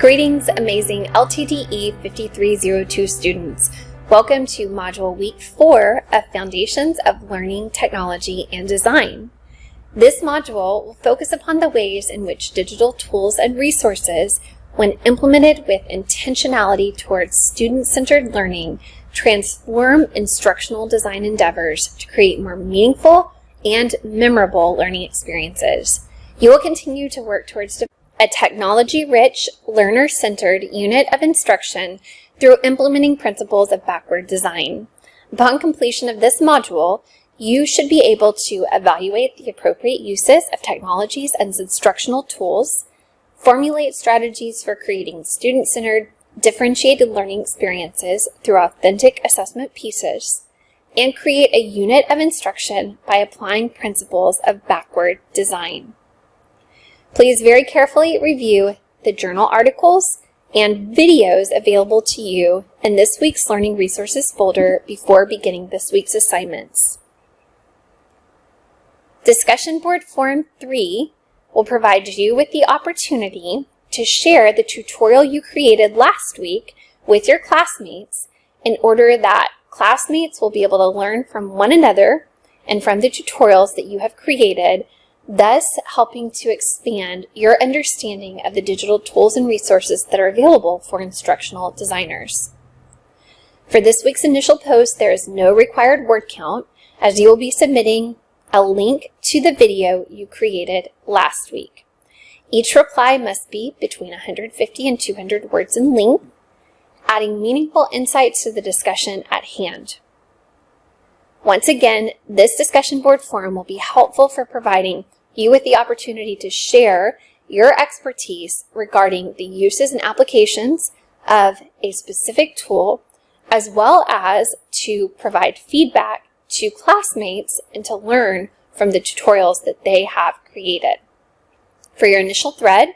Greetings, amazing LTDE 5302 students. Welcome to Module Week 4 of Foundations of Learning, Technology, and Design. This module will focus upon the ways in which digital tools and resources, when implemented with intentionality towards student-centered learning, transform instructional design endeavors to create more meaningful and memorable learning experiences. You will continue to work towards a technology-rich, learner-centered unit of instruction through implementing principles of backward design. Upon completion of this module, you should be able to evaluate the appropriate uses of technologies and instructional tools, formulate strategies for creating student-centered, differentiated learning experiences through authentic assessment pieces, and create a unit of instruction by applying principles of backward design. Please very carefully review the journal articles and videos available to you in this week's Learning Resources folder before beginning this week's assignments. Discussion Board Forum 3 will provide you with the opportunity to share the tutorial you created last week with your classmates in order that classmates will be able to learn from one another and from the tutorials that you have created, thus helping to expand your understanding of the digital tools and resources that are available for instructional designers. For this week's initial post, there is no required word count, as you will be submitting a link to the video you created last week. Each reply must be between 150 and 200 words in length, adding meaningful insights to the discussion at hand. Once again, this discussion board forum will be helpful for providing you with the opportunity to share your expertise regarding the uses and applications of a specific tool, as well as to provide feedback to classmates and to learn from the tutorials that they have created. For your initial thread,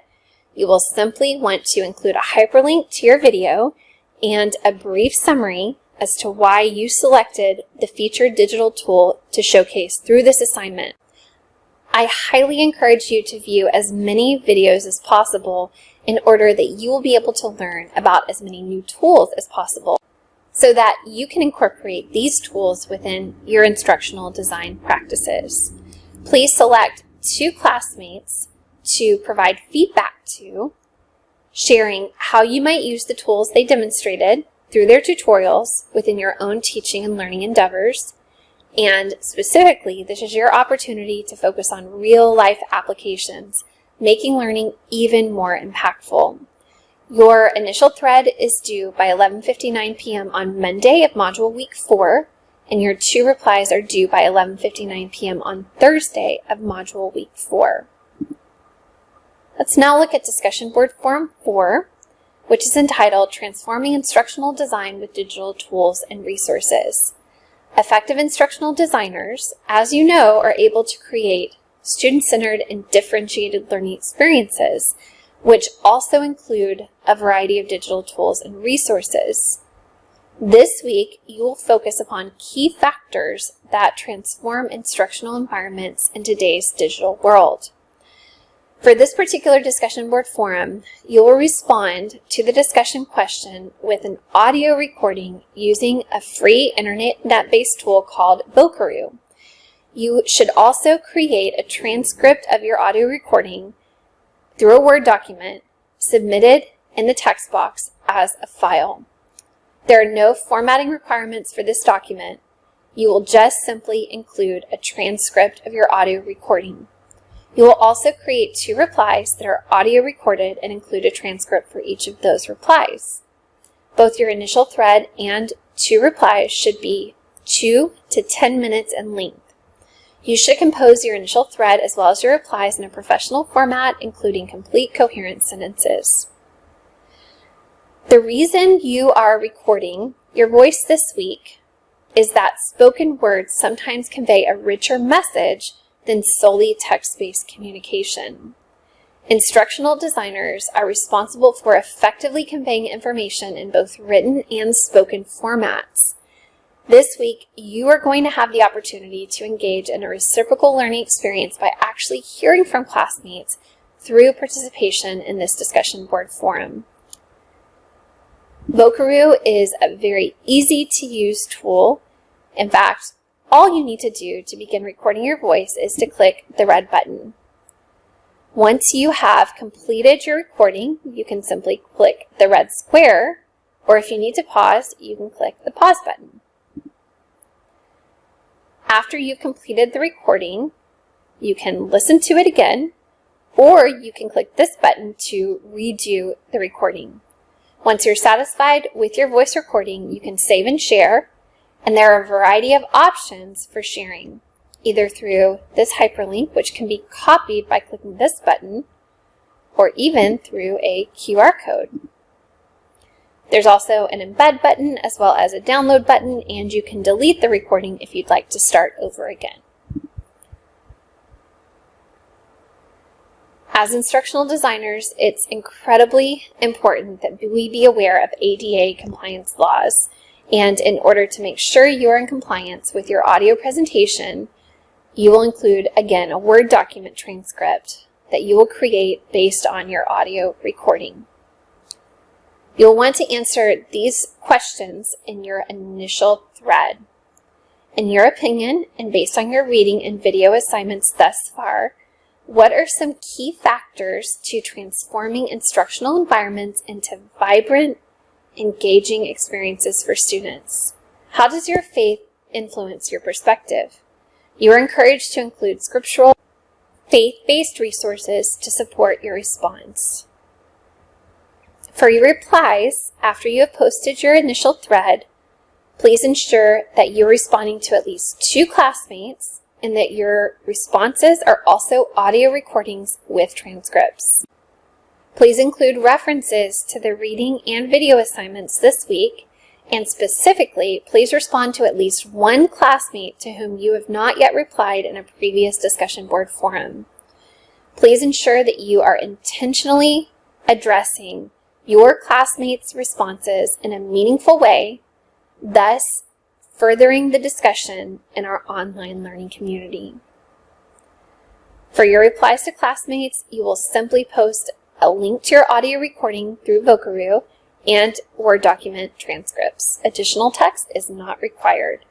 you will simply want to include a hyperlink to your video and a brief summary as to why you selected the featured digital tool to showcase through this assignment. I highly encourage you to view as many videos as possible in order that you will be able to learn about as many new tools as possible so that you can incorporate these tools within your instructional design practices. Please select 2 classmates to provide feedback to, sharing how you might use the tools they demonstrated through their tutorials within your own teaching and learning endeavors. And specifically, this is your opportunity to focus on real-life applications, making learning even more impactful. Your initial thread is due by 11:59 p.m. on Monday of Module Week 4, and your 2 replies are due by 11:59 p.m. on Thursday of Module Week 4. Let's now look at Discussion Board Forum 4, which is entitled Transforming Instructional Design with Digital Tools and Resources. Effective instructional designers, as you know, are able to create student-centered and differentiated learning experiences, which also include a variety of digital tools and resources. This week, you will focus upon key factors that transform instructional environments in today's digital world. For this particular discussion board forum, you will respond to the discussion question with an audio recording using a free internet-based tool called Bokaroo. You should also create a transcript of your audio recording through a Word document submitted in the text box as a file. There are no formatting requirements for this document. You will just simply include a transcript of your audio recording. You will also create 2 replies that are audio recorded and include a transcript for each of those replies. Both your initial thread and 2 replies should be 2 to 10 minutes in length. You should compose your initial thread as well as your replies in a professional format, including complete coherent sentences. The reason you are recording your voice this week is that spoken words sometimes convey a richer message than solely text-based communication. Instructional designers are responsible for effectively conveying information in both written and spoken formats. This week, you are going to have the opportunity to engage in a reciprocal learning experience by actually hearing from classmates through participation in this discussion board forum. Vocaroo is a very easy to use tool. In fact, all you need to do to begin recording your voice is to click the red button. Once you have completed your recording, you can simply click the red square, or if you need to pause, you can click the pause button. After you've completed the recording, you can listen to it again, or you can click this button to redo the recording. Once you're satisfied with your voice recording, you can save and share, and there are a variety of options for sharing, either through this hyperlink, which can be copied by clicking this button, or even through a QR code. There's also an embed button as well as a download button, and you can delete the recording if you'd like to start over again. As instructional designers, it's incredibly important that we be aware of ADA compliance laws, and in order to make sure you're in compliance with your audio presentation, you will include, again, a Word document transcript that you will create based on your audio recording. You'll want to answer these questions in your initial thread. In your opinion, and based on your reading and video assignments thus far, what are some key factors to transforming instructional environments into vibrant, engaging experiences for students? How does your faith influence your perspective? You are encouraged to include scriptural, faith-based resources to support your response. For your replies, after you have posted your initial thread, please ensure that you're responding to at least 2 classmates and that your responses are also audio recordings with transcripts. Please include references to the reading and video assignments this week, and specifically, please respond to at least 1 classmate to whom you have not yet replied in a previous discussion board forum. Please ensure that you are intentionally addressing your classmates' responses in a meaningful way, thus furthering the discussion in our online learning community. For your replies to classmates, you will simply post a link to your audio recording through Vocaroo and Word document transcripts. Additional text is not required.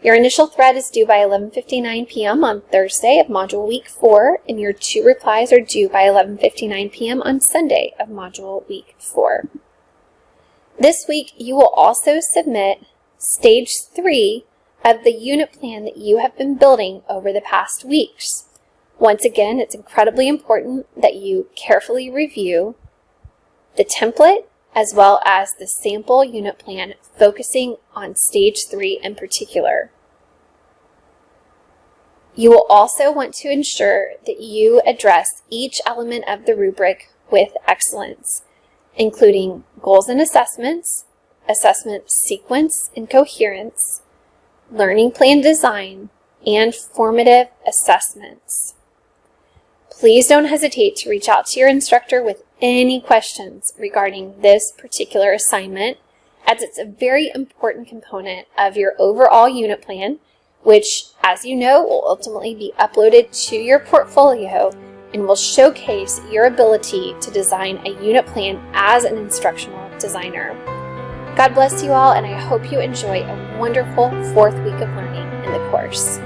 Your initial thread is due by 11:59 p.m. on Thursday of Module Week 4, and your 2 replies are due by 11:59 p.m. on Sunday of Module Week 4. This week, you will also submit Stage 3 of the unit plan that you have been building over the past weeks. Once again, it's incredibly important that you carefully review the template as well as the sample unit plan, focusing on Stage 3 in particular. You will also want to ensure that you address each element of the rubric with excellence, including goals and assessments, assessment sequence and coherence, learning plan design, and formative assessments. Please don't hesitate to reach out to your instructor with any questions regarding this particular assignment, as it's a very important component of your overall unit plan, which, as you know, will ultimately be uploaded to your portfolio and will showcase your ability to design a unit plan as an instructional designer. God bless you all, and I hope you enjoy a wonderful 4th week of learning in the course.